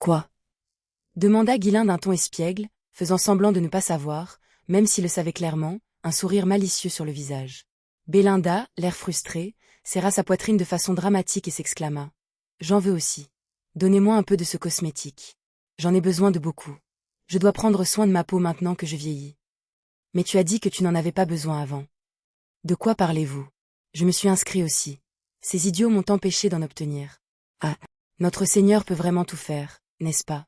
Quoi? Demanda Ghislain d'un ton espiègle, faisant semblant de ne pas savoir, même s'il le savait clairement, un sourire malicieux sur le visage. Belinda, l'air frustré, serra sa poitrine de façon dramatique et s'exclama. J'en veux aussi. Donnez-moi un peu de ce cosmétique. J'en ai besoin de beaucoup. Je dois prendre soin de ma peau maintenant que je vieillis. Mais tu as dit que tu n'en avais pas besoin avant. De quoi parlez-vous? Je me suis inscrit aussi. Ces idiots m'ont empêché d'en obtenir. Ah, notre Seigneur peut vraiment tout faire, n'est-ce pas?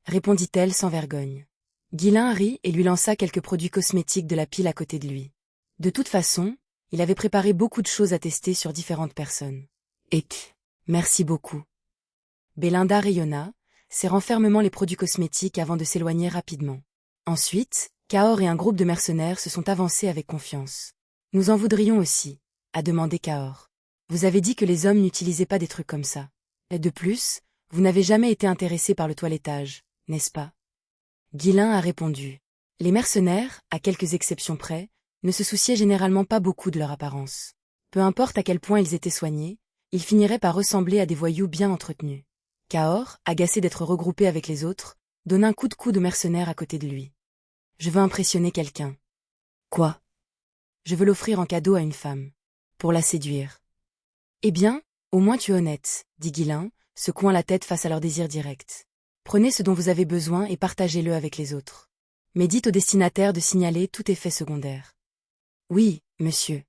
Répondit-elle sans vergogne. Ghislain rit et lui lança quelques produits cosmétiques de la pile à côté de lui. De toute façon, il avait préparé beaucoup de choses à tester sur différentes personnes. Et merci beaucoup. Belinda rayonna, serrant fermement les produits cosmétiques avant de s'éloigner rapidement. Ensuite, Cahors et un groupe de mercenaires se sont avancés avec confiance. Nous en voudrions aussi, a demandé Cahors. Vous avez dit que les hommes n'utilisaient pas des trucs comme ça. Et de plus, vous n'avez jamais été intéressé par le toilettage, n'est-ce pas? Ghislain a répondu. Les mercenaires, à quelques exceptions près, ne se souciaient généralement pas beaucoup de leur apparence. Peu importe à quel point ils étaient soignés, ils finiraient par ressembler à des voyous bien entretenus. Cahors, agacé d'être regroupé avec les autres, donna un coup de coude au mercenaire à côté de lui. Je veux impressionner quelqu'un. Quoi? Je veux l'offrir en cadeau à une femme. Pour la séduire. Eh bien, au moins tu es honnête, dit Ghislain, secouant la tête face à leur désir direct. Prenez ce dont vous avez besoin et partagez-le avec les autres. Mais dites au destinataire de signaler tout effet secondaire. Oui, monsieur.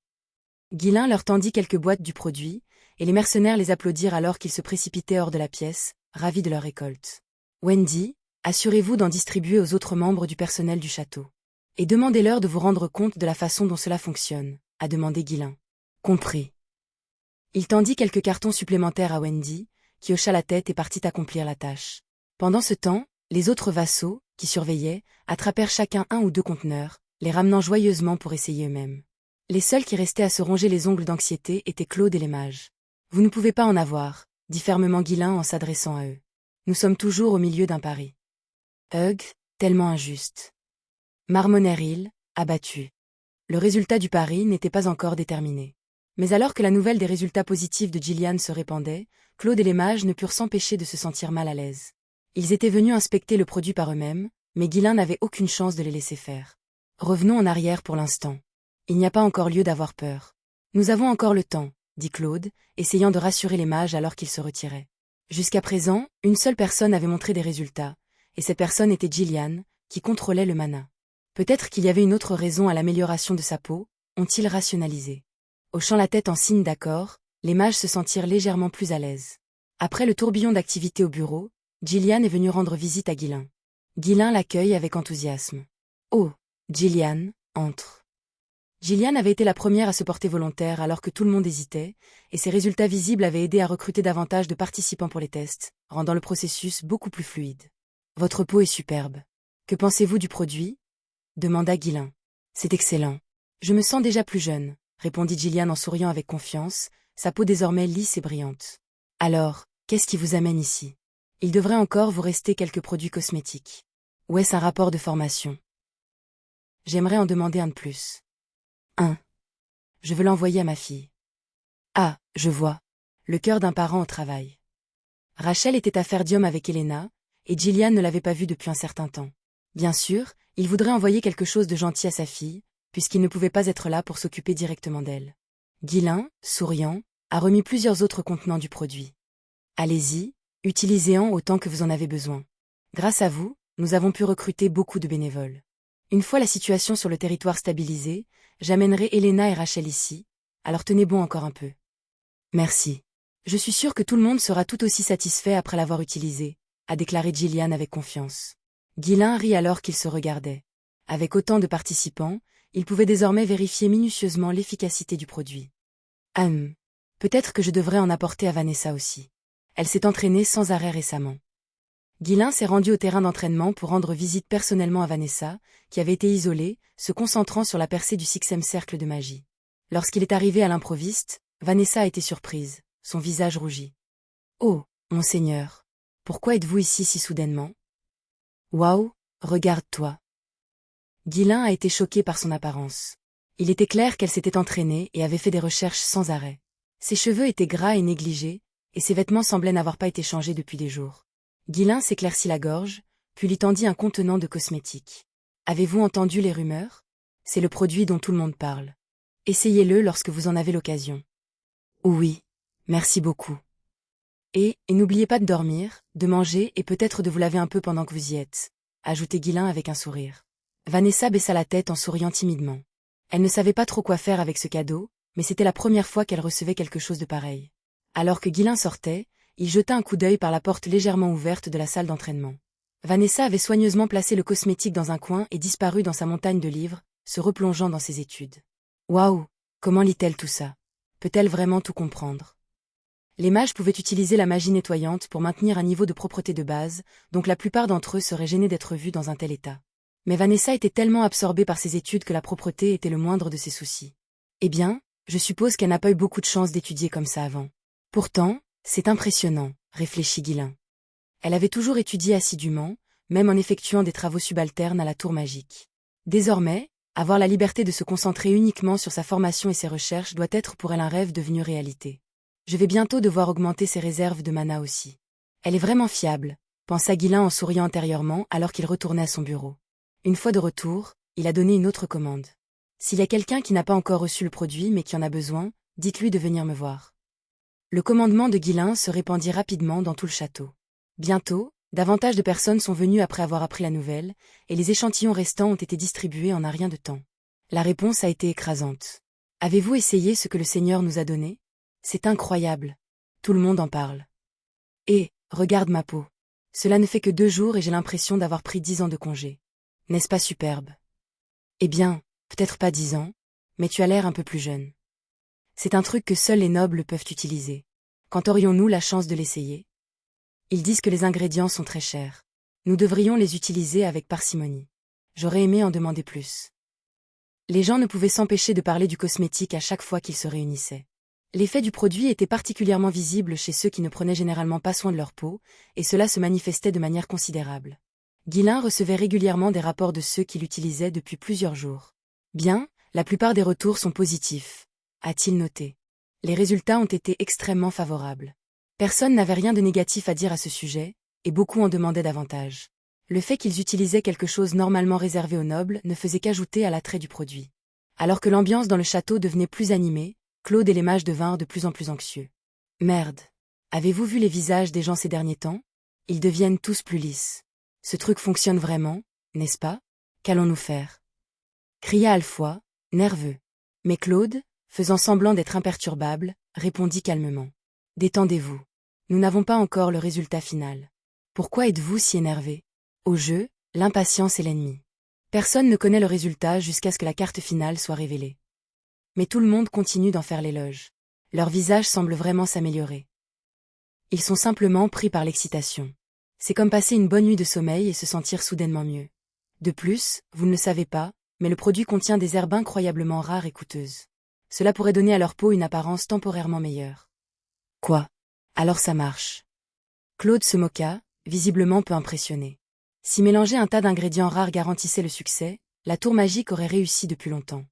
Ghislain leur tendit quelques boîtes du produit, et les mercenaires les applaudirent alors qu'ils se précipitaient hors de la pièce, ravis de leur récolte. Wendy, assurez-vous d'en distribuer aux autres membres du personnel du château. Et demandez-leur de vous rendre compte de la façon dont cela fonctionne, a demandé Ghislain. Compris. Il tendit quelques cartons supplémentaires à Wendy, qui hocha la tête et partit accomplir la tâche. Pendant ce temps, les autres vassaux, qui surveillaient, attrapèrent chacun un ou deux conteneurs, les ramenant joyeusement pour essayer eux-mêmes. Les seuls qui restaient à se ronger les ongles d'anxiété étaient Claude et les mages. Vous ne pouvez pas en avoir, dit fermement Ghislain en s'adressant à eux. Nous sommes toujours au milieu d'un pari. Hugh, tellement injuste. Marmonnèrent-ils, abattus. Le résultat du pari n'était pas encore déterminé. Mais alors que la nouvelle des résultats positifs de Gillian se répandait, Claude et les mages ne purent s'empêcher de se sentir mal à l'aise. Ils étaient venus inspecter le produit par eux-mêmes, mais Ghislain n'avait aucune chance de les laisser faire. Revenons en arrière pour l'instant. Il n'y a pas encore lieu d'avoir peur. Nous avons encore le temps, dit Claude, essayant de rassurer les mages alors qu'ils se retiraient. Jusqu'à présent, une seule personne avait montré des résultats, et cette personne était Gillian, qui contrôlait le mana. Peut-être qu'il y avait une autre raison à l'amélioration de sa peau, ont-ils rationalisé. Hochant la tête en signe d'accord, les mages se sentirent légèrement plus à l'aise. Après le tourbillon d'activité au bureau, Gillian est venue rendre visite à Ghislain. Ghislain l'accueille avec enthousiasme. Oh, Gillian, entre. Gillian avait été la première à se porter volontaire alors que tout le monde hésitait, et ses résultats visibles avaient aidé à recruter davantage de participants pour les tests, rendant le processus beaucoup plus fluide. Votre peau est superbe. Que pensez-vous du produit? Demanda Ghislain. C'est excellent. Je me sens déjà plus jeune, répondit Gillian en souriant avec confiance, sa peau désormais lisse et brillante. Alors, qu'est-ce qui vous amène ici? Il devrait encore vous rester quelques produits cosmétiques. Ou est-ce un rapport de formation? J'aimerais en demander un de plus. Je veux l'envoyer à ma fille. Ah, je vois. Le cœur d'un parent au travail. Rachel était à Ferdium avec Helena, et Gillian ne l'avait pas vue depuis un certain temps. Bien sûr, il voudrait envoyer quelque chose de gentil à sa fille, puisqu'il ne pouvait pas être là pour s'occuper directement d'elle. Ghislain, souriant, a remis plusieurs autres contenants du produit. Allez-y, utilisez-en autant que vous en avez besoin. Grâce à vous, nous avons pu recruter beaucoup de bénévoles. Une fois la situation sur le territoire stabilisée, j'amènerai Helena et Rachel ici, alors tenez bon encore un peu. Merci. Je suis sûre que tout le monde sera tout aussi satisfait après l'avoir utilisé, a déclaré Gillian avec confiance. Ghislain rit alors qu'ils se regardaient. Avec autant de participants, il pouvait désormais vérifier minutieusement l'efficacité du produit. Peut-être que je devrais en apporter à Vanessa aussi. Elle s'est entraînée sans arrêt récemment. Ghislain s'est rendu au terrain d'entraînement pour rendre visite personnellement à Vanessa, qui avait été isolée, se concentrant sur la percée du 6e cercle de magie. Lorsqu'il est arrivé à l'improviste, Vanessa a été surprise, son visage rougi. « Oh, monseigneur, pourquoi êtes-vous ici si soudainement ?»« Waouh, regarde-toi !» Ghislain a été choqué par son apparence. Il était clair qu'elle s'était entraînée et avait fait des recherches sans arrêt. Ses cheveux étaient gras et négligés, et ses vêtements semblaient n'avoir pas été changés depuis des jours. Ghislain s'éclaircit la gorge, puis lui tendit un contenant de cosmétiques. Avez-vous entendu les rumeurs? C'est le produit dont tout le monde parle. Essayez-le lorsque vous en avez l'occasion. Oui, merci beaucoup. Et n'oubliez pas de dormir, de manger et peut-être de vous laver un peu pendant que vous y êtes, ajoutait Ghislain avec un sourire. Vanessa baissa la tête en souriant timidement. Elle ne savait pas trop quoi faire avec ce cadeau, mais c'était la première fois qu'elle recevait quelque chose de pareil. Alors que Ghislain sortait, il jeta un coup d'œil par la porte légèrement ouverte de la salle d'entraînement. Vanessa avait soigneusement placé le cosmétique dans un coin et disparu dans sa montagne de livres, se replongeant dans ses études. Waouh! Comment lit-elle tout ça? Peut-elle vraiment tout comprendre? Les mages pouvaient utiliser la magie nettoyante pour maintenir un niveau de propreté de base, donc la plupart d'entre eux seraient gênés d'être vus dans un tel état. Mais Vanessa était tellement absorbée par ses études que la propreté était le moindre de ses soucis. Eh bien, je suppose qu'elle n'a pas eu beaucoup de chance d'étudier comme ça avant. Pourtant, c'est impressionnant, réfléchit Ghislain. Elle avait toujours étudié assidûment, même en effectuant des travaux subalternes à la tour magique. Désormais, avoir la liberté de se concentrer uniquement sur sa formation et ses recherches doit être pour elle un rêve devenu réalité. Je vais bientôt devoir augmenter ses réserves de mana aussi. Elle est vraiment fiable, pensa Ghislain en souriant intérieurement alors qu'il retournait à son bureau. Une fois de retour, il a donné une autre commande. S'il y a quelqu'un qui n'a pas encore reçu le produit mais qui en a besoin, dites-lui de venir me voir. Le commandement de Ghislain se répandit rapidement dans tout le château. Bientôt, davantage de personnes sont venues après avoir appris la nouvelle, et les échantillons restants ont été distribués en un rien de temps. La réponse a été écrasante. Avez-vous essayé ce que le Seigneur nous a donné? C'est incroyable. Tout le monde en parle. Et, regarde ma peau. Cela ne fait que 2 jours et j'ai l'impression d'avoir pris 10 ans de congé. N'est-ce pas superbe? Eh bien, peut-être pas 10 ans, mais tu as l'air un peu plus jeune. C'est un truc que seuls les nobles peuvent utiliser. Quand aurions-nous la chance de l'essayer? Ils disent que les ingrédients sont très chers. Nous devrions les utiliser avec parcimonie. J'aurais aimé en demander plus. Les gens ne pouvaient s'empêcher de parler du cosmétique à chaque fois qu'ils se réunissaient. L'effet du produit était particulièrement visible chez ceux qui ne prenaient généralement pas soin de leur peau, et cela se manifestait de manière considérable. Ghislain recevait régulièrement des rapports de ceux qui l'utilisaient depuis plusieurs jours. Bien, la plupart des retours sont positifs, a-t-il noté. Les résultats ont été extrêmement favorables. Personne n'avait rien de négatif à dire à ce sujet, et beaucoup en demandaient davantage. Le fait qu'ils utilisaient quelque chose normalement réservé aux nobles ne faisait qu'ajouter à l'attrait du produit. Alors que l'ambiance dans le château devenait plus animée, Claude et les mages devinrent de plus en plus anxieux. Merde. Avez-vous vu les visages des gens ces derniers temps? Ils deviennent tous plus lisses. Ce truc fonctionne vraiment, n'est-ce pas? Qu'allons-nous faire? Cria Alfoy, nerveux. Mais Claude, faisant semblant d'être imperturbable, répondit calmement. Détendez-vous. Nous n'avons pas encore le résultat final. Pourquoi êtes-vous si énervé? Au jeu, l'impatience est l'ennemi. Personne ne connaît le résultat jusqu'à ce que la carte finale soit révélée. Mais tout le monde continue d'en faire l'éloge. Leur visage semble vraiment s'améliorer. Ils sont simplement pris par l'excitation. C'est comme passer une bonne nuit de sommeil et se sentir soudainement mieux. De plus, vous ne le savez pas, mais le produit contient des herbes incroyablement rares et coûteuses. Cela pourrait donner à leur peau une apparence temporairement meilleure. Quoi? Alors ça marche. Claude se moqua, visiblement peu impressionné. Si mélanger un tas d'ingrédients rares garantissait le succès, la tour magique aurait réussi depuis longtemps.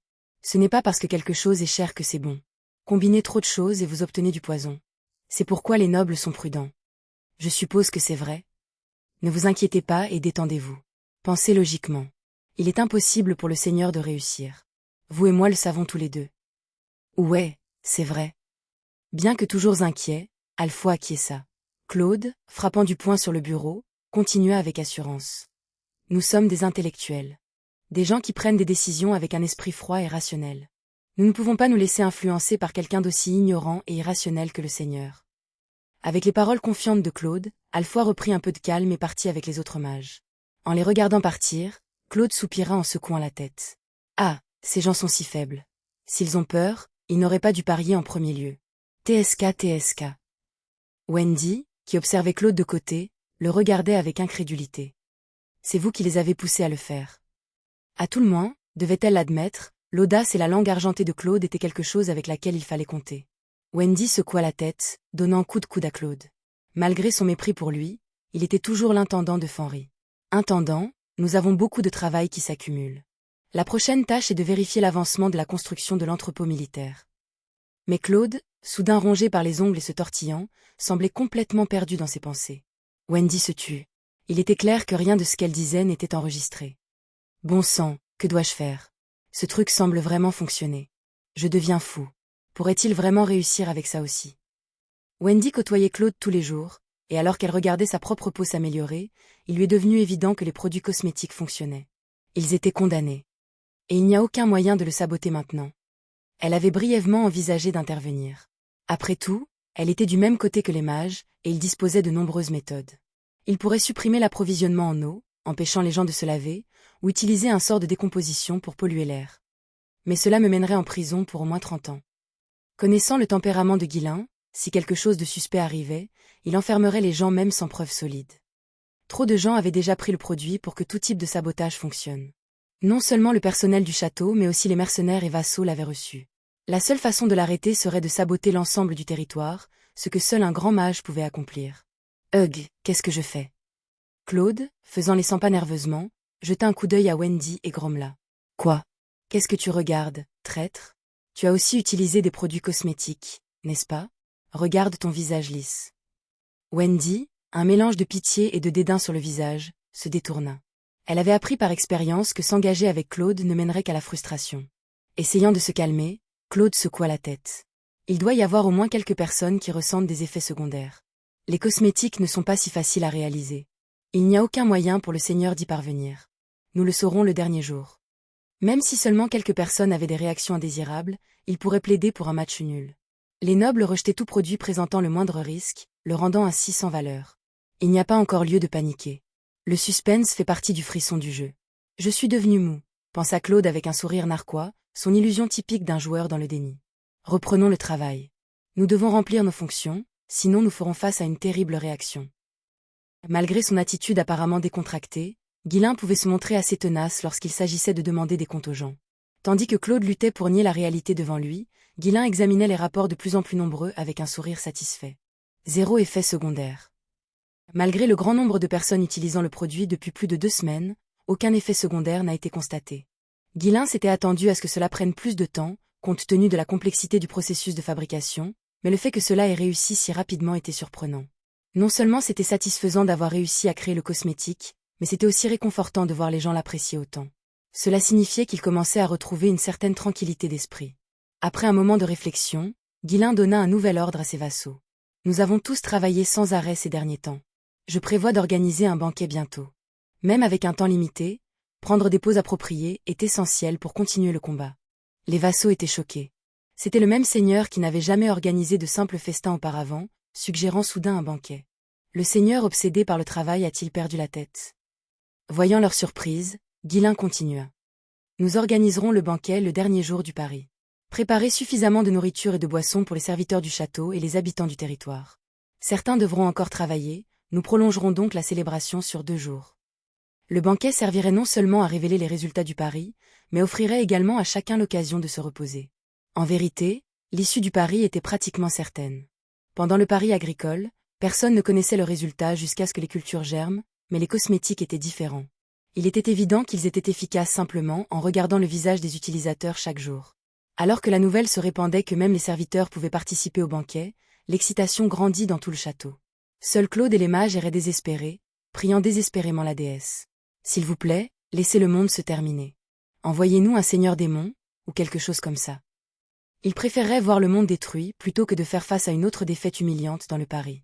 Ce n'est pas parce que quelque chose est cher que c'est bon. Combinez trop de choses et vous obtenez du poison. C'est pourquoi les nobles sont prudents. Je suppose que c'est vrai. Ne vous inquiétez pas et détendez-vous. Pensez logiquement. Il est impossible pour le Seigneur de réussir. Vous et moi le savons tous les deux. Ouais, c'est vrai. Bien que toujours inquiet, Alfoy acquiesça. Claude, frappant du poing sur le bureau, continua avec assurance. Nous sommes des intellectuels. Des gens qui prennent des décisions avec un esprit froid et rationnel. Nous ne pouvons pas nous laisser influencer par quelqu'un d'aussi ignorant et irrationnel que le Seigneur. Avec les paroles confiantes de Claude, Alfoy reprit un peu de calme et partit avec les autres mages. En les regardant partir, Claude soupira en secouant la tête. Ah, ces gens sont si faibles. S'ils ont peur, ils n'auraient pas dû parier en premier lieu. TSK. Wendy, qui observait Claude de côté, le regardait avec incrédulité. C'est vous qui les avez poussés à le faire. À tout le moins, devait-elle l'admettre, l'audace et la langue argentée de Claude étaient quelque chose avec laquelle il fallait compter. Wendy secoua la tête, donnant coup de coude à Claude. Malgré son mépris pour lui, il était toujours l'intendant de Fenry. Intendant, nous avons beaucoup de travail qui s'accumule. La prochaine tâche est de vérifier l'avancement de la construction de l'entrepôt militaire. Mais Claude, soudain rongé par les ongles et se tortillant, semblait complètement perdu dans ses pensées. Wendy se tut. Il était clair que rien de ce qu'elle disait n'était enregistré. Bon sang, que dois-je faire? Ce truc semble vraiment fonctionner. Je deviens fou. Pourrait-il vraiment réussir avec ça aussi? Wendy côtoyait Claude tous les jours, et alors qu'elle regardait sa propre peau s'améliorer, il lui est devenu évident que les produits cosmétiques fonctionnaient. Ils étaient condamnés. Et il n'y a aucun moyen de le saboter maintenant. Elle avait brièvement envisagé d'intervenir. Après tout, elle était du même côté que les mages, et il disposait de nombreuses méthodes. Il pourrait supprimer l'approvisionnement en eau, empêchant les gens de se laver, ou utiliser un sort de décomposition pour polluer l'air. Mais cela me mènerait en prison pour au moins 30 ans. Connaissant le tempérament de Guillain, si quelque chose de suspect arrivait, il enfermerait les gens même sans preuve solide. Trop de gens avaient déjà pris le produit pour que tout type de sabotage fonctionne. Non seulement le personnel du château mais aussi les mercenaires et vassaux l'avaient reçu. La seule façon de l'arrêter serait de saboter l'ensemble du territoire, ce que seul un grand mage pouvait accomplir. Qu'est-ce que je fais? Claude, faisant les 100 pas nerveusement, jeta un coup d'œil à Wendy et grommela. Quoi? Qu'est-ce que tu regardes, traître? Tu as aussi utilisé des produits cosmétiques, n'est-ce pas? Regarde ton visage lisse. Wendy, un mélange de pitié et de dédain sur le visage, se détourna. Elle avait appris par expérience que s'engager avec Claude ne mènerait qu'à la frustration. Essayant de se calmer, Claude secoua la tête. Il doit y avoir au moins quelques personnes qui ressentent des effets secondaires. Les cosmétiques ne sont pas si faciles à réaliser. Il n'y a aucun moyen pour le Seigneur d'y parvenir. Nous le saurons le dernier jour. Même si seulement quelques personnes avaient des réactions indésirables, il pourrait plaider pour un match nul. Les nobles rejetaient tout produit présentant le moindre risque, le rendant ainsi sans valeur. Il n'y a pas encore lieu de paniquer. Le suspense fait partie du frisson du jeu. Je suis devenu mou, pensa Claude avec un sourire narquois, son illusion typique d'un joueur dans le déni. Reprenons le travail. Nous devons remplir nos fonctions, sinon nous ferons face à une terrible réaction. Malgré son attitude apparemment décontractée, Guillain pouvait se montrer assez tenace lorsqu'il s'agissait de demander des comptes aux gens. Tandis que Claude luttait pour nier la réalité devant lui, Guillain examinait les rapports de plus en plus nombreux avec un sourire satisfait. 0 effet secondaire. Malgré le grand nombre de personnes utilisant le produit depuis plus de 2 semaines, aucun effet secondaire n'a été constaté. Guillain s'était attendu à ce que cela prenne plus de temps, compte tenu de la complexité du processus de fabrication, mais le fait que cela ait réussi si rapidement était surprenant. Non seulement c'était satisfaisant d'avoir réussi à créer le cosmétique, mais c'était aussi réconfortant de voir les gens l'apprécier autant. Cela signifiait qu'il commençait à retrouver une certaine tranquillité d'esprit. Après un moment de réflexion, Guillain donna un nouvel ordre à ses vassaux. Nous avons tous travaillé sans arrêt ces derniers temps. Je prévois d'organiser un banquet bientôt. Même avec un temps limité, prendre des pauses appropriées est essentiel pour continuer le combat. Les vassaux étaient choqués. C'était le même seigneur qui n'avait jamais organisé de simples festins auparavant, suggérant soudain un banquet. Le seigneur obsédé par le travail a-t-il perdu la tête? Voyant leur surprise, Guillain continua. Nous organiserons le banquet le dernier jour du pari. Préparez suffisamment de nourriture et de boissons pour les serviteurs du château et les habitants du territoire. Certains devront encore travailler, nous prolongerons donc la célébration sur 2 jours. Le banquet servirait non seulement à révéler les résultats du pari, mais offrirait également à chacun l'occasion de se reposer. En vérité, l'issue du pari était pratiquement certaine. Pendant le pari agricole, personne ne connaissait le résultat jusqu'à ce que les cultures germent, mais les cosmétiques étaient différents. Il était évident qu'ils étaient efficaces simplement en regardant le visage des utilisateurs chaque jour. Alors que la nouvelle se répandait que même les serviteurs pouvaient participer au banquet, l'excitation grandit dans tout le château. Seuls Claude et les mages erraient désespérés, priant désespérément la déesse. S'il vous plaît, laissez le monde se terminer. Envoyez-nous un seigneur démon, ou quelque chose comme ça. Ils préféreraient voir le monde détruit plutôt que de faire face à une autre défaite humiliante dans le pari.